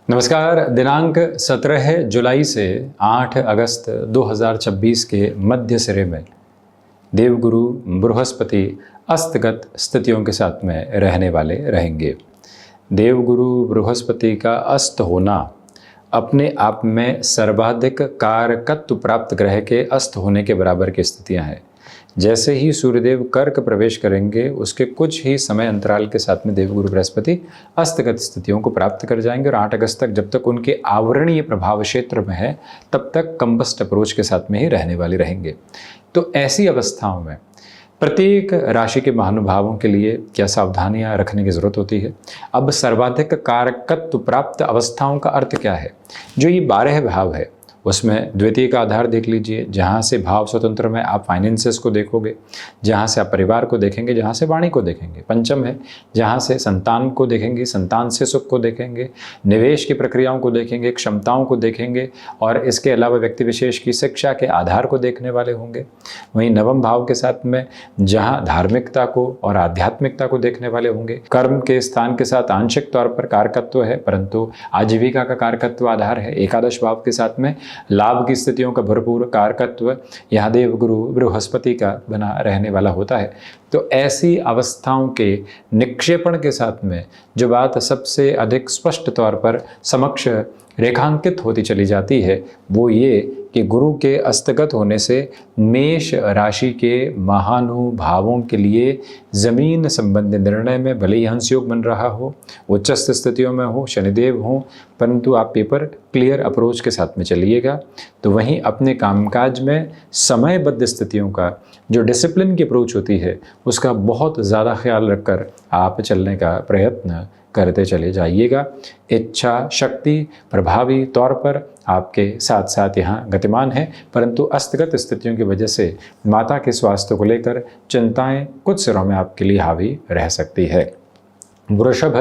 नमस्कार। दिनांक 17 जुलाई से 8 अगस्त 2026 के मध्य सिरे में देवगुरु बृहस्पति अस्तगत स्थितियों के साथ में रहने वाले रहेंगे। देवगुरु बृहस्पति का अस्त होना अपने आप में सर्वाधिक कारकत्व प्राप्त ग्रह के अस्त होने के बराबर की स्थितियां हैं। जैसे ही सूर्यदेव कर्क प्रवेश करेंगे उसके कुछ ही समय अंतराल के साथ में देवगुरु बृहस्पति अस्तगत स्थितियों को प्राप्त कर जाएंगे और 8 अगस्त तक जब तक उनके आवरणीय प्रभाव क्षेत्र में है तब तक कंबस्ट अप्रोच के साथ में ही रहने वाले रहेंगे। तो ऐसी अवस्थाओं में प्रत्येक राशि के महानुभावों के लिए क्या सावधानियां रखने की जरूरत होती है। अब सर्वाधिक कारकत्व प्राप्त अवस्थाओं का अर्थ क्या है। जो ये 12 भाव है उसमें द्वितीय का आधार देख लीजिए, जहाँ से भाव स्वतंत्र में आप फाइनेंसेस को देखोगे, जहाँ से आप परिवार को देखेंगे, जहाँ से वाणी को देखेंगे। पंचम है जहाँ से संतान को देखेंगे, संतान से सुख को देखेंगे, निवेश की प्रक्रियाओं को देखेंगे, क्षमताओं को देखेंगे और इसके अलावा व्यक्ति विशेष की शिक्षा के आधार को देखने वाले होंगे। वहीं नवम भाव के साथ में जहाँ धार्मिकता को और आध्यात्मिकता को देखने वाले होंगे। कर्म के स्थान के साथ आंशिक तौर पर कारकत्व है परंतु आजीविका का कारकत्व आधार है। एकादश भाव के साथ में लाभ की स्थितियों का भरपूर कारकत्व यहाँ देवगुरु बृहस्पति का बना रहने वाला होता है। तो ऐसी अवस्थाओं के निक्षेपण के साथ में जो बात सबसे अधिक स्पष्ट तौर पर समक्ष रेखांकित होती चली जाती है वो ये कि गुरु के अस्तगत होने से मेष राशि के महानुभावों के लिए जमीन संबंधी निर्णय में भले ही हंस योग बन रहा हो, उच्चस्थ स्थितियों में हो, शनिदेव हो, परंतु आप पेपर क्लियर अप्रोच के साथ में चलिएगा। तो वहीं अपने कामकाज में समयबद्ध स्थितियों का जो डिसिप्लिन की अप्रोच होती है उसका बहुत ज़्यादा ख्याल रखकर आप चलने का प्रयत्न करते चले जाइएगा। इच्छा शक्ति प्रभावी तौर पर आपके साथ साथ यहाँ गतिमान है परंतु अस्तगत स्थितियों की वजह से माता के स्वास्थ्य को लेकर चिंताएं कुछ सिरों में आपके लिए हावी रह सकती है। वृषभ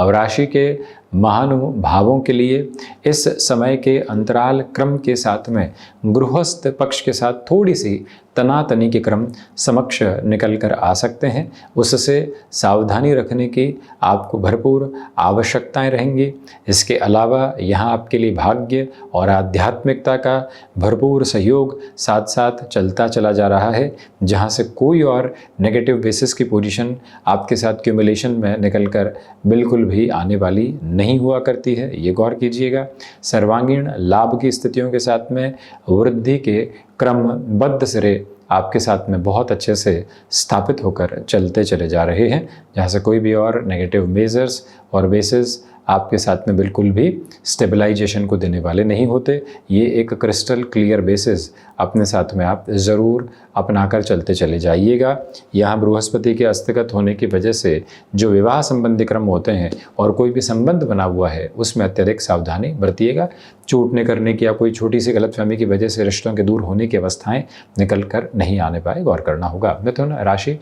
राशि के महानुभावों के लिए इस समय के अंतराल क्रम के साथ में गृहस्थ पक्ष के साथ थोड़ी सी तनातनी के क्रम समक्ष निकल कर आ सकते हैं। उससे सावधानी रखने की आपको भरपूर आवश्यकताएं रहेंगी। इसके अलावा यहाँ आपके लिए भाग्य और आध्यात्मिकता का भरपूर सहयोग साथ साथ चलता चला जा रहा है, जहाँ से कोई और नेगेटिव बेसिस की पोजीशन आपके साथ क्यूमुलेशन में निकल कर बिल्कुल भी आने वाली नहीं हुआ करती है, ये गौर कीजिएगा। सर्वांगीण लाभ की स्थितियों के साथ में वृद्धि के क्रमबद्ध सिरे आपके साथ में बहुत अच्छे से स्थापित होकर चलते चले जा रहे हैं, जहाँ से कोई भी और नेगेटिव मेजर्स और बेसिस आपके साथ में बिल्कुल भी स्टेबलाइजेशन को देने वाले नहीं होते। ये एक क्रिस्टल क्लियर बेसिस अपने साथ में आप ज़रूर अपनाकर चलते चले जाइएगा। यहाँ बृहस्पति के अस्तगत होने की वजह से जो विवाह संबंधी क्रम होते हैं और कोई भी संबंध बना हुआ है उसमें अत्यधिक सावधानी बरतिएगा। छूटने करने की या कोई छोटी सी गलतफहमी की वजह से रिश्तों के दूर होने की अवस्थाएं निकल कर नहीं आने पाए, गौर करना होगा। मिथुन राशि,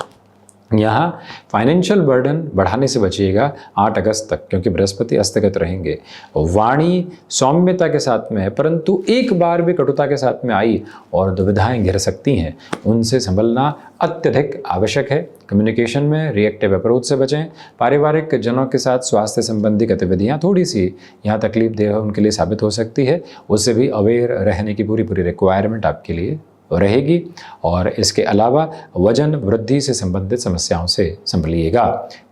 यहाँ फाइनेंशियल बर्डन बढ़ाने से बचिएगा 8 अगस्त तक, क्योंकि बृहस्पति अस्तगत रहेंगे। वाणी सौम्यता के साथ में है परंतु एक बार भी कटुता के साथ में आई और दुविधाएं घिर सकती हैं, उनसे संभलना अत्यधिक आवश्यक है। कम्युनिकेशन में रिएक्टिव अप्रोच से बचें। पारिवारिक जनों के साथ स्वास्थ्य संबंधी गतिविधियां थोड़ी सी यहाँ तकलीफ देह उनके लिए साबित हो सकती है, उससे भी अवेयर रहने की पूरी रिक्वायरमेंट आपके लिए रहेगी। और इसके अलावा वजन वृद्धि से संबंधित समस्याओं से संभलिएगा।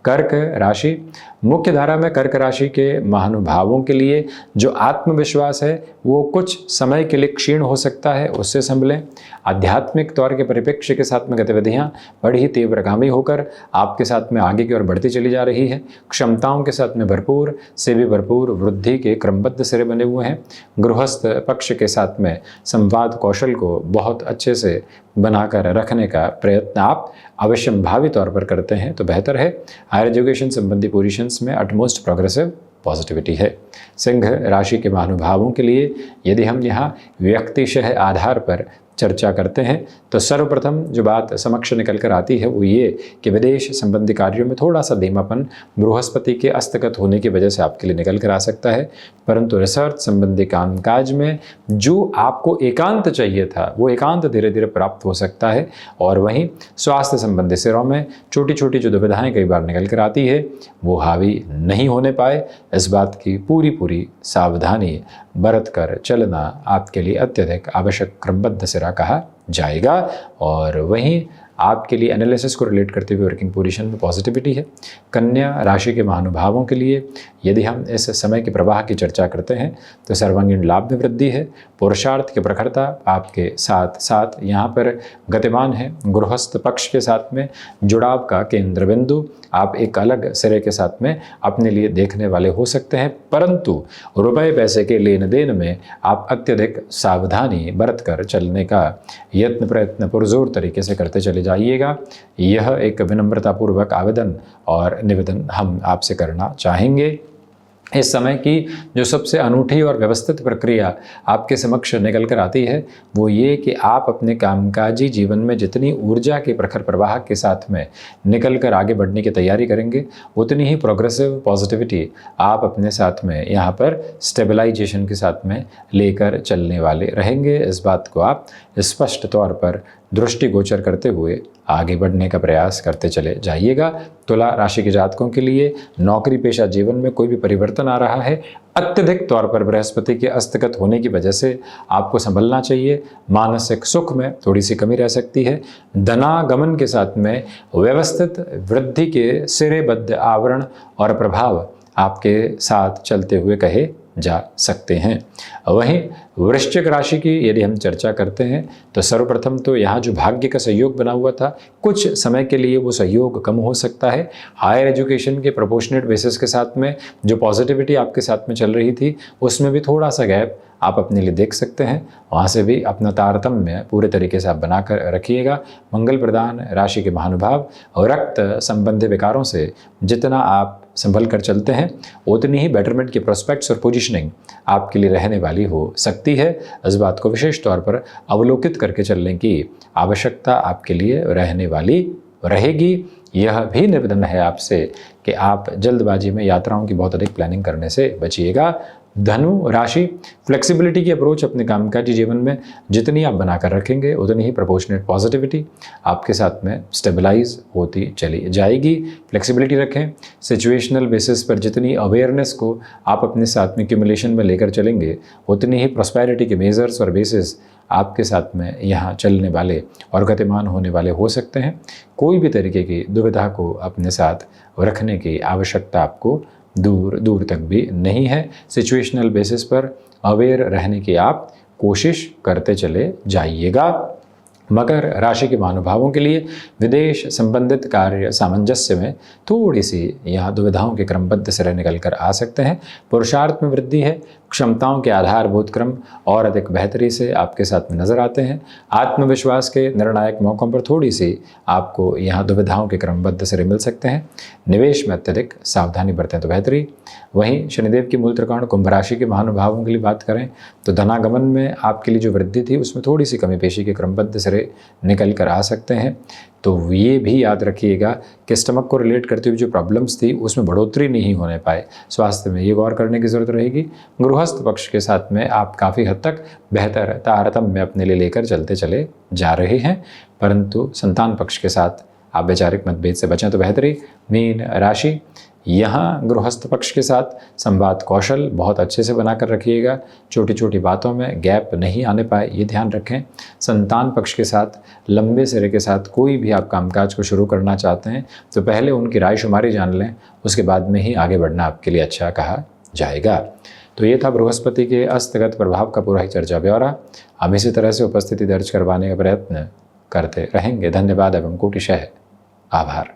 कर्क राशि, मुख्य धारा में कर्क राशि के महानुभावों के लिए जो आत्मविश्वास है वो कुछ समय के लिए क्षीण हो सकता है, उससे संभलें। आध्यात्मिक तौर के परिप्रेक्ष्य के साथ में गतिविधियाँ बड़ी ही तीव्रगामी होकर आपके साथ में आगे की ओर बढ़ती चली जा रही है। क्षमताओं के साथ में भरपूर से भी भरपूर वृद्धि के क्रमबद्ध सिरे बने हुए हैं। गृहस्थ पक्ष के साथ में संवाद कौशल को बहुत अच्छे से बनाकर रखने का प्रयत्न आप अवश्य भावी तौर पर करते हैं तो बेहतर है। हायर एजुकेशन संबंधी पोजीशंस में अटमोस्ट प्रोग्रेसिव पॉजिटिविटी है। सिंह राशि के महानुभावों के लिए यदि हम यहाँ व्यक्तिशः आधार पर चर्चा करते हैं तो सर्वप्रथम जो बात समक्ष निकल कर आती है वो ये कि विदेश संबंधी कार्यों में थोड़ा सा धीमापन बृहस्पति के अस्तगत होने की वजह से आपके लिए निकल कर आ सकता है, परंतु रिसर्च संबंधी कामकाज में जो आपको एकांत चाहिए था वो एकांत धीरे धीरे प्राप्त हो सकता है। और वहीं स्वास्थ्य संबंधी सिरों में छोटी छोटी जो दुविधाएं कई बार निकल कर आती है वो हावी नहीं होने पाए, इस बात की पूरी सावधानी बरत कर चलना आपके लिए अत्यधिक आवश्यक क्रमबद्ध सिरा कहा जाएगा। और वहीं आपके लिए एनालिसिस को रिलेट करते हुए वर्किंग पोजीशन में पॉजिटिविटी है। कन्या राशि के महानुभावों के लिए यदि हम इस समय के प्रवाह की चर्चा करते हैं तो सर्वांगीण लाभ में वृद्धि है। पुरुषार्थ की प्रखरता आपके साथ साथ यहाँ पर गतिमान है। गृहस्थ पक्ष के साथ में जुड़ाव का केंद्र बिंदु आप एक अलग सिरे के साथ में अपने लिए देखने वाले हो सकते हैं, परंतु रुपए पैसे के लेन देन में आप अत्यधिक सावधानी बरत कर चलने का यत्न प्रयत्न पुरजोर तरीके से करते चले जाइएगा। यह एक विनम्रतापूर्वक आवेदन और निवेदन हम आपसे करना चाहेंगे। इस समय की जो सबसे अनूठी और व्यवस्थित प्रक्रिया आपके समक्ष निकल कर आती है वो ये कि आप अपने कामकाजी जीवन में जितनी ऊर्जा के प्रखर प्रवाह के साथ में निकल कर आगे बढ़ने की तैयारी करेंगे उतनी ही प्रोग्रेसिव पॉजिटिविटी आप अपने साथ में यहाँ पर स्टेबलाइजेशन के साथ में लेकर चलने वाले रहेंगे। इस बात को आप स्पष्ट तौर पर दृष्टिगोचर करते हुए आगे बढ़ने का प्रयास करते चले जाइएगा। तुला राशि के जातकों के लिए नौकरी पेशा जीवन में कोई भी परिवर्तन आ रहा है, अत्यधिक तौर पर बृहस्पति के अस्तगत होने की वजह से आपको संभलना चाहिए। मानसिक सुख में थोड़ी सी कमी रह सकती है। धनागमन के साथ में व्यवस्थित वृद्धि के सिरेबद्ध आवरण और प्रभाव आपके साथ चलते हुए कहे जा सकते हैं। वहीं वृश्चिक राशि की यदि हम चर्चा करते हैं तो सर्वप्रथम तो यहाँ जो भाग्य का सहयोग बना हुआ था कुछ समय के लिए वो सहयोग कम हो सकता है। हायर एजुकेशन के प्रोपोर्शनेट बेसिस के साथ में जो पॉजिटिविटी आपके साथ में चल रही थी उसमें भी थोड़ा सा गैप आप अपने लिए देख सकते हैं। वहाँ से भी अपना तारतम्य पूरे तरीके से आप बनाकर रखिएगा। मंगल प्रदान राशि के महानुभाव और रक्त संबंधी विकारों से जितना आप संभल कर चलते हैं उतनी ही बेटरमेंट की प्रोस्पेक्ट्स और पोजीशनिंग आपके लिए रहने वाली हो सकती है। इस बात को विशेष तौर पर अवलोकित करके चलने की आवश्यकता आपके लिए रहने वाली रहेगी। यह भी निवेदन है आपसे कि आप जल्दबाजी में यात्राओं की बहुत अधिक प्लानिंग करने से बचिएगा। धनु राशि फ्लेक्सिबिलिटी की अप्रोच अपने कामकाजी जीवन में जितनी आप बनाकर रखेंगे उतनी ही प्रोपोर्शनेट पॉजिटिविटी आपके साथ में स्टेबलाइज होती चली जाएगी। फ्लेक्सिबिलिटी रखें। सिचुएशनल बेसिस पर जितनी अवेयरनेस को आप अपने साथ में एक्यूमुलेशन में लेकर चलेंगे उतनी ही प्रॉस्पेरिटी के मेजर्स और बेसिस आपके साथ में यहाँ चलने वाले और गतिमान होने वाले हो सकते हैं। कोई भी तरीके की दुविधा को अपने साथ रखने की आवश्यकता आपको दूर तक भी नहीं है। सिचुएशनल बेसिस पर अवेयर रहने की आप कोशिश करते चले जाइएगा। मकर राशि के महानुभावों के लिए विदेश संबंधित कार्य सामंजस्य में थोड़ी सी यहाँ दुविधाओं के क्रमबद्ध सिरे निकल कर आ सकते हैं। पुरुषार्थ में वृद्धि है। क्षमताओं के आधारभूत क्रम और अधिक बेहतरी से आपके साथ में नजर आते हैं। आत्मविश्वास के निर्णायक मौकों पर थोड़ी सी आपको यहाँ दुविधाओं के क्रमबद्ध सिरे मिल सकते हैं। निवेश में अत्यधिक सावधानी बरतें तो बेहतरी। वहीं शनिदेव की मूल त्रिकोण कुंभ राशि के महानुभावों के लिए बात करें तो धनागमन में आपके लिए जो वृद्धि थी उसमें थोड़ी सी कमी पेशी के क्रमबद्ध सिरे निकल कर आ सकते हैं। तो ये भी याद रखिएगा कि स्टमक को रिलेट करती हुई जो प्रॉब्लम्स थी उसमें बढ़ोतरी नहीं होने पाए। स्वास्थ्य में ये गौर करने की ज़रूरत रहेगी। गृहस्थ पक्ष के साथ में आप काफ़ी हद तक बेहतर तारतम्य अपने लिए लेकर चलते चले जा रहे हैं, परंतु संतान पक्ष के साथ आप वैचारिक मतभेद से बचें तो बेहतरी। मीन राशि यहाँ गृहस्थ पक्ष के साथ संवाद कौशल बहुत अच्छे से बनाकर रखिएगा। छोटी छोटी बातों में गैप नहीं आने पाए ये ध्यान रखें। संतान पक्ष के साथ लंबे सिरे के साथ कोई भी आप कामकाज को शुरू करना चाहते हैं तो पहले उनकी रायशुमारी जान लें, उसके बाद में ही आगे बढ़ना आपके लिए अच्छा कहा जाएगा। तो ये था बृहस्पति के अस्तगत प्रभाव का पूरा ही चर्चा ब्यौरा। हम इसी तरह से उपस्थिति दर्ज करवाने का प्रयत्न करते रहेंगे। धन्यवाद एवं कोटिशः आभार।